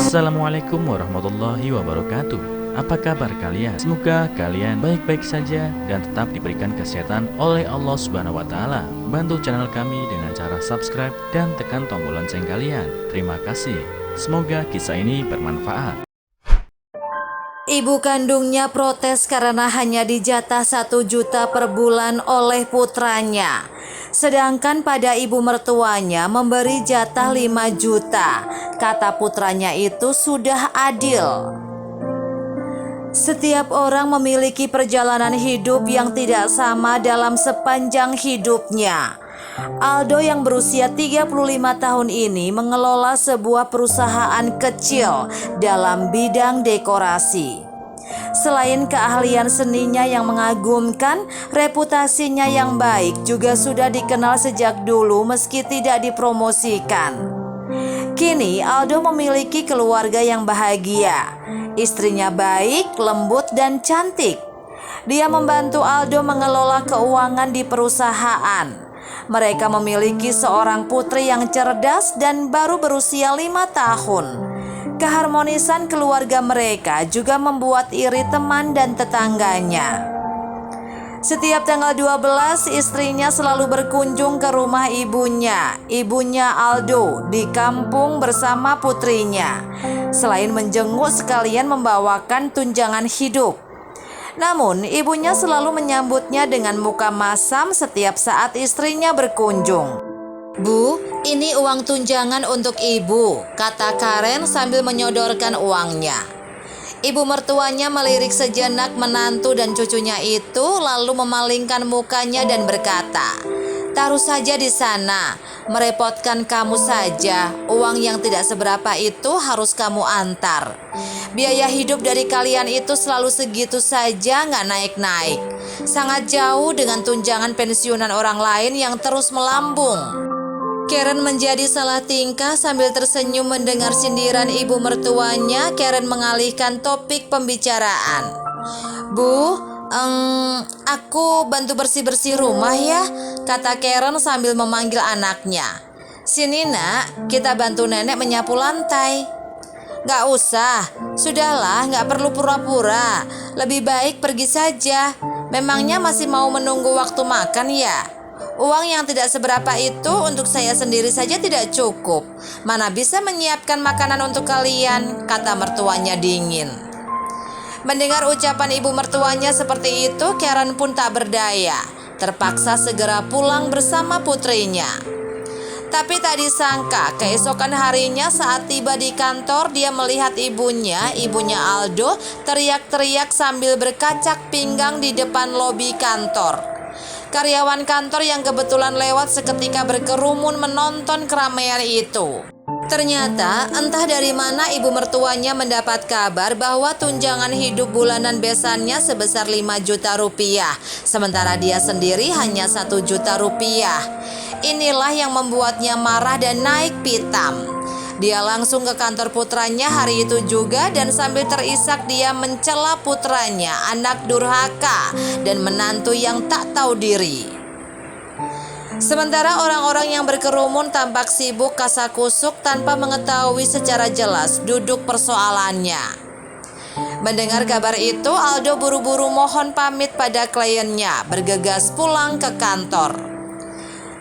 Assalamualaikum warahmatullahi wabarakatuh. Apa kabar kalian? Semoga kalian baik-baik saja dan tetap diberikan kesehatan oleh Allah Subhanahu wa Ta'ala. Bantu channel kami dengan cara subscribe dan tekan tombol lonceng kalian. Terima kasih. Semoga kisah ini bermanfaat. Ibu kandungnya protes karena hanya dijatah 1 juta per bulan oleh putranya. Sedangkan pada ibu mertuanya memberi jatah 5 juta. Kata putranya itu sudah adil. Setiap orang memiliki perjalanan hidup yang tidak sama dalam sepanjang hidupnya. Aldo yang berusia 35 tahun ini mengelola sebuah perusahaan kecil dalam bidang dekorasi. Selain keahlian seninya yang mengagumkan, reputasinya yang baik juga sudah dikenal sejak dulu meski tidak dipromosikan. Kini Aldo memiliki keluarga yang bahagia. Istrinya baik, lembut, dan cantik. Dia membantu Aldo mengelola keuangan di perusahaan. Mereka memiliki seorang putri yang cerdas dan baru berusia 5 tahun. Keharmonisan keluarga mereka juga membuat iri teman dan tetangganya. Setiap tanggal 12, istrinya selalu berkunjung ke rumah ibunya Aldo di kampung bersama putrinya. Selain menjenguk, sekalian membawakan tunjangan hidup. Namun, ibunya selalu menyambutnya dengan muka masam setiap saat istrinya berkunjung. "Bu, ini uang tunjangan untuk ibu," kata Karen sambil menyodorkan uangnya. Ibu mertuanya melirik sejenak menantu dan cucunya itu, lalu memalingkan mukanya dan berkata, "Taruh saja di sana, merepotkan kamu saja. Uang yang tidak seberapa itu harus kamu antar. Biaya hidup dari kalian itu selalu segitu saja, nggak naik-naik. Sangat jauh dengan tunjangan pensiunan orang lain yang terus melambung." Karen menjadi salah tingkah sambil tersenyum mendengar sindiran ibu mertuanya. Karen mengalihkan topik pembicaraan. "Bu, aku bantu bersih-bersih rumah ya," kata Karen sambil memanggil anaknya. "Sini nak, kita bantu nenek menyapu lantai." "Gak usah, sudahlah, gak perlu pura-pura. Lebih baik pergi saja. Memangnya masih mau menunggu waktu makan ya? Uang yang tidak seberapa itu untuk saya sendiri saja tidak cukup. Mana bisa menyiapkan makanan untuk kalian," kata mertuanya dingin. Mendengar ucapan ibu mertuanya seperti itu, Karen pun tak berdaya. Terpaksa segera pulang bersama putrinya. Tapi tak disangka, keesokan harinya saat tiba di kantor, dia melihat ibunya Aldo, teriak-teriak sambil berkacak pinggang di depan lobi kantor. Karyawan kantor yang kebetulan lewat seketika berkerumun menonton keramaian itu. Ternyata entah dari mana ibu mertuanya mendapat kabar bahwa tunjangan hidup bulanan besannya sebesar 5 juta rupiah, sementara dia sendiri hanya 1 juta rupiah. Inilah yang membuatnya marah dan naik pitam. Dia langsung ke kantor putranya hari itu juga dan sambil terisak dia mencela putranya, anak durhaka dan menantu yang tak tahu diri. Sementara orang-orang yang berkerumun tampak sibuk kasakusuk tanpa mengetahui secara jelas duduk persoalannya. Mendengar kabar itu, Aldo buru-buru mohon pamit pada kliennya, bergegas pulang ke kantor.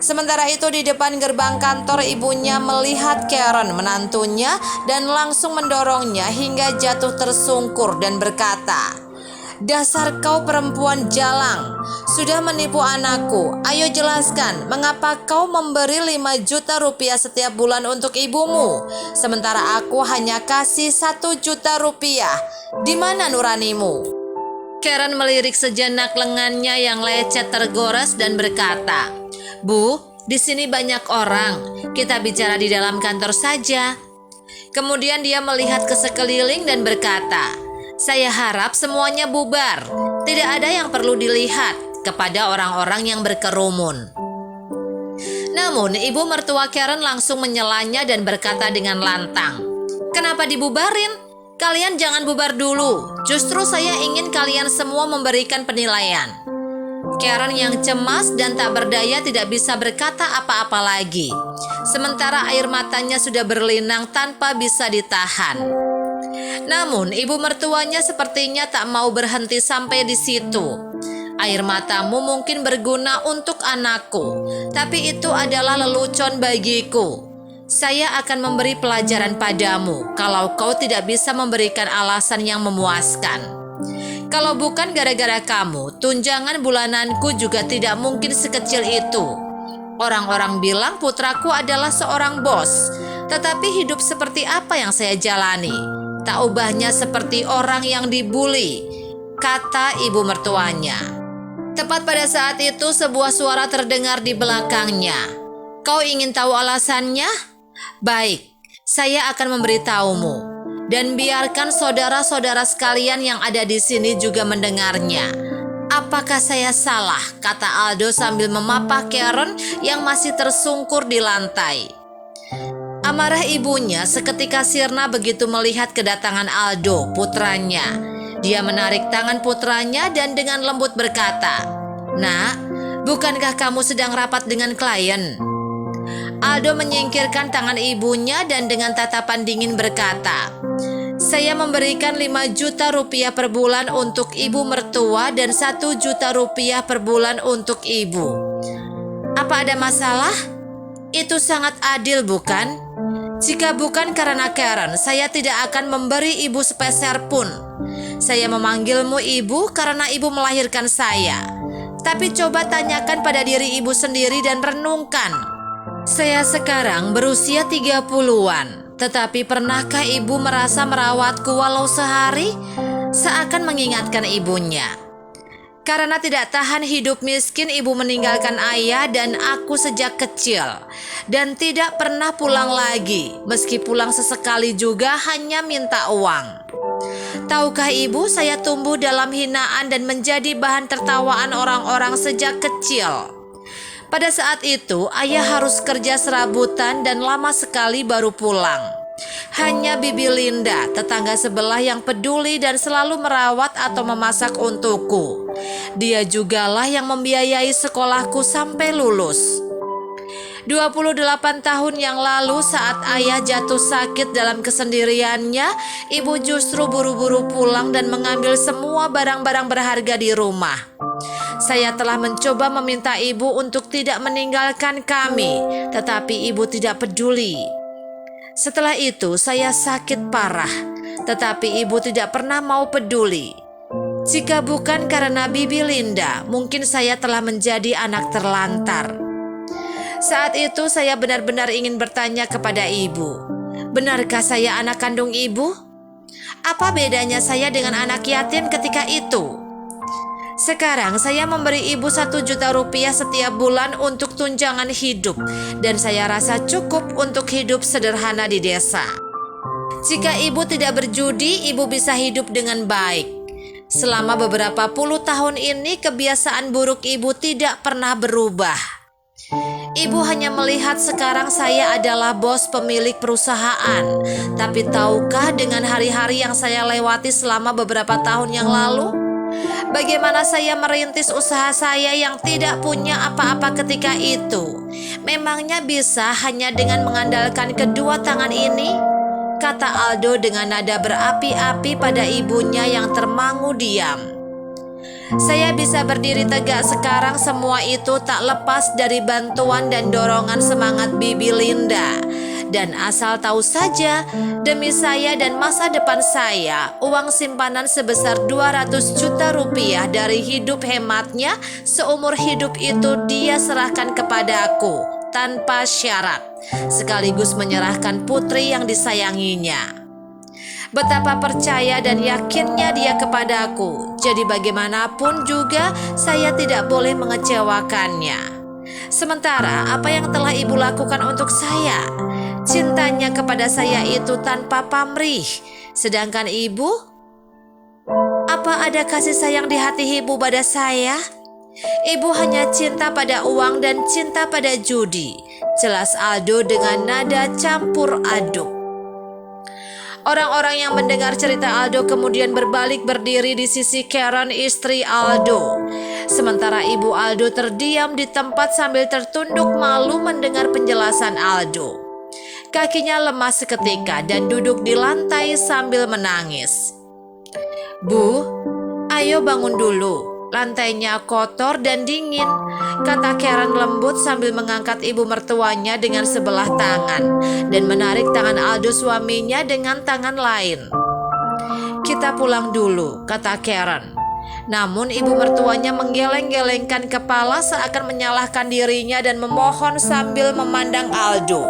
Sementara itu di depan gerbang kantor, ibunya melihat Karen menantunya dan langsung mendorongnya hingga jatuh tersungkur dan berkata, "Dasar kau perempuan jalang, sudah menipu anakku. Ayo jelaskan, mengapa kau memberi 5 juta rupiah setiap bulan untuk ibumu, sementara aku hanya kasih 1 juta rupiah. Di mana nuranimu?" Karen melirik sejenak lengannya yang lecet tergores dan berkata, "Bu, di sini banyak orang. Kita bicara di dalam kantor saja." Kemudian dia melihat ke sekeliling dan berkata, "Saya harap semuanya bubar. Tidak ada yang perlu dilihat," kepada orang-orang yang berkerumun. Namun ibu mertua Karen langsung menyelanya dan berkata dengan lantang, "Kenapa dibubarin? Kalian jangan bubar dulu. Justru saya ingin kalian semua memberikan penilaian." Karen yang cemas dan tak berdaya tidak bisa berkata apa-apa lagi. Sementara air matanya sudah berlinang tanpa bisa ditahan. Namun ibu mertuanya sepertinya tak mau berhenti sampai di situ. Air matamu mungkin berguna untuk anakku, tapi itu adalah lelucon bagiku. Saya akan memberi pelajaran padamu kalau kau tidak bisa memberikan alasan yang memuaskan. Kalau bukan gara-gara kamu, tunjangan bulananku juga tidak mungkin sekecil itu. Orang-orang bilang putraku adalah seorang bos, tetapi hidup seperti apa yang saya jalani? Tak ubahnya seperti orang yang dibuli, kata ibu mertuanya. Tepat pada saat itu sebuah suara terdengar di belakangnya. Kau ingin tahu alasannya? Baik, saya akan memberitahumu. Dan biarkan saudara-saudara sekalian yang ada di sini juga mendengarnya. Apakah saya salah? Kata Aldo sambil memapah Karen yang masih tersungkur di lantai. Amarah ibunya seketika sirna begitu melihat kedatangan Aldo, putranya. Dia menarik tangan putranya dan dengan lembut berkata, "Nak, bukankah kamu sedang rapat dengan klien?" Aldo menyingkirkan tangan ibunya dan dengan tatapan dingin berkata, "Saya memberikan 5 juta rupiah per bulan untuk ibu mertua dan 1 juta rupiah per bulan untuk ibu. Apa ada masalah? Itu sangat adil, bukan? Jika bukan karena Karen, saya tidak akan memberi ibu sepeser pun. Saya memanggilmu ibu karena ibu melahirkan saya. Tapi coba tanyakan pada diri ibu sendiri dan renungkan. Saya sekarang berusia 30-an, tetapi pernahkah ibu merasa merawatku walau sehari?" Seakan mengingatkan ibunya. Karena tidak tahan hidup miskin, ibu meninggalkan ayah dan aku sejak kecil dan tidak pernah pulang lagi. Meski pulang sesekali juga hanya minta uang. Tahukah ibu, saya tumbuh dalam hinaan dan menjadi bahan tertawaan orang-orang sejak kecil. Pada saat itu, ayah harus kerja serabutan dan lama sekali baru pulang. Hanya Bibi Linda, tetangga sebelah yang peduli dan selalu merawat atau memasak untukku. Dia jugalah yang membiayai sekolahku sampai lulus. 28 tahun yang lalu saat ayah jatuh sakit dalam kesendiriannya, ibu justru buru-buru pulang dan mengambil semua barang-barang berharga di rumah. Saya telah mencoba meminta ibu untuk tidak meninggalkan kami, tetapi ibu tidak peduli. Setelah itu saya sakit parah, tetapi ibu tidak pernah mau peduli. Jika bukan karena Bibi Linda, mungkin saya telah menjadi anak terlantar. Saat itu saya benar-benar ingin bertanya kepada ibu, benarkah saya anak kandung ibu? Apa bedanya saya dengan anak yatim ketika itu? Sekarang saya memberi ibu 1 juta rupiah setiap bulan untuk tunjangan hidup dan saya rasa cukup untuk hidup sederhana di desa. Jika ibu tidak berjudi, ibu bisa hidup dengan baik. Selama beberapa puluh tahun ini kebiasaan buruk ibu tidak pernah berubah. Ibu hanya melihat sekarang saya adalah bos pemilik perusahaan. Tapi tahukah dengan hari-hari yang saya lewati selama beberapa tahun yang lalu? Bagaimana saya merintis usaha saya yang tidak punya apa-apa ketika itu? Memangnya bisa hanya dengan mengandalkan kedua tangan ini? Kata Aldo dengan nada berapi-api pada ibunya yang termangu diam. Saya bisa berdiri tegak sekarang, semua itu tak lepas dari bantuan dan dorongan semangat Bibi Linda. Dan asal tahu saja, demi saya dan masa depan saya, uang simpanan sebesar 200 juta rupiah dari hidup hematnya seumur hidup itu dia serahkan kepadaku tanpa syarat, sekaligus menyerahkan putri yang disayanginya. Betapa percaya dan yakinnya dia kepadaku, jadi bagaimanapun juga saya tidak boleh mengecewakannya. Sementara apa yang telah ibu lakukan untuk saya? Cintanya kepada saya itu tanpa pamrih. Sedangkan ibu, apa ada kasih sayang di hati ibu pada saya? Ibu hanya cinta pada uang dan cinta pada judi. Jelas Aldo dengan nada campur aduk. Orang-orang yang mendengar cerita Aldo kemudian berbalik berdiri di sisi Karen, istri Aldo. Sementara Ibu Aldo terdiam di tempat sambil tertunduk malu mendengar penjelasan Aldo. Kakinya lemas seketika dan duduk di lantai sambil menangis. "Bu, ayo bangun dulu. Lantainya kotor dan dingin," kata Karen lembut sambil mengangkat ibu mertuanya dengan sebelah tangan dan menarik tangan Aldo suaminya dengan tangan lain. "Kita pulang dulu," kata Karen. Namun ibu mertuanya menggeleng-gelengkan kepala seakan menyalahkan dirinya dan memohon sambil memandang Aldo.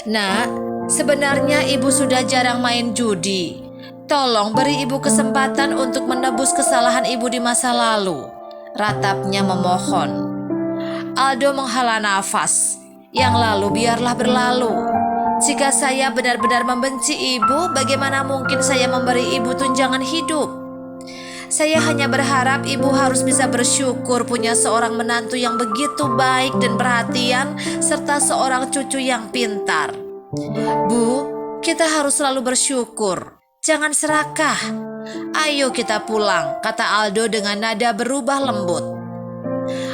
"Nak, sebenarnya ibu sudah jarang main judi. Tolong beri ibu kesempatan untuk menebus kesalahan ibu di masa lalu," ratapnya memohon. Aldo menghela nafas. "Yang lalu biarlah berlalu. Jika saya benar-benar membenci ibu, bagaimana mungkin saya memberi ibu tunjangan hidup? Saya hanya berharap ibu harus bisa bersyukur punya seorang menantu yang begitu baik dan perhatian, serta seorang cucu yang pintar. Bu, kita harus selalu bersyukur. Jangan serakah. Ayo kita pulang," kata Aldo dengan nada berubah lembut.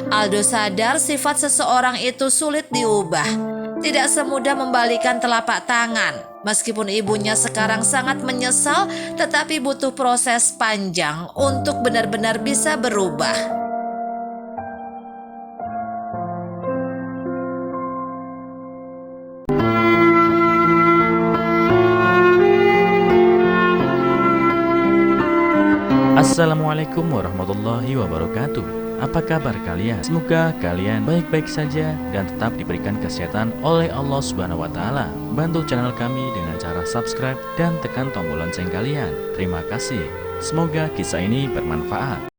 Aldo sadar sifat seseorang itu sulit diubah. Tidak semudah membalikan telapak tangan. Meskipun ibunya sekarang sangat menyesal, tetapi butuh proses panjang untuk benar-benar bisa berubah. Assalamualaikum warahmatullahi wabarakatuh. Apa kabar kalian? Semoga kalian baik-baik saja dan tetap diberikan kesehatan oleh Allah Subhanahu wa Ta'ala. Bantu channel kami dengan cara subscribe dan tekan tombol lonceng kalian. Terima kasih. Semoga kisah ini bermanfaat.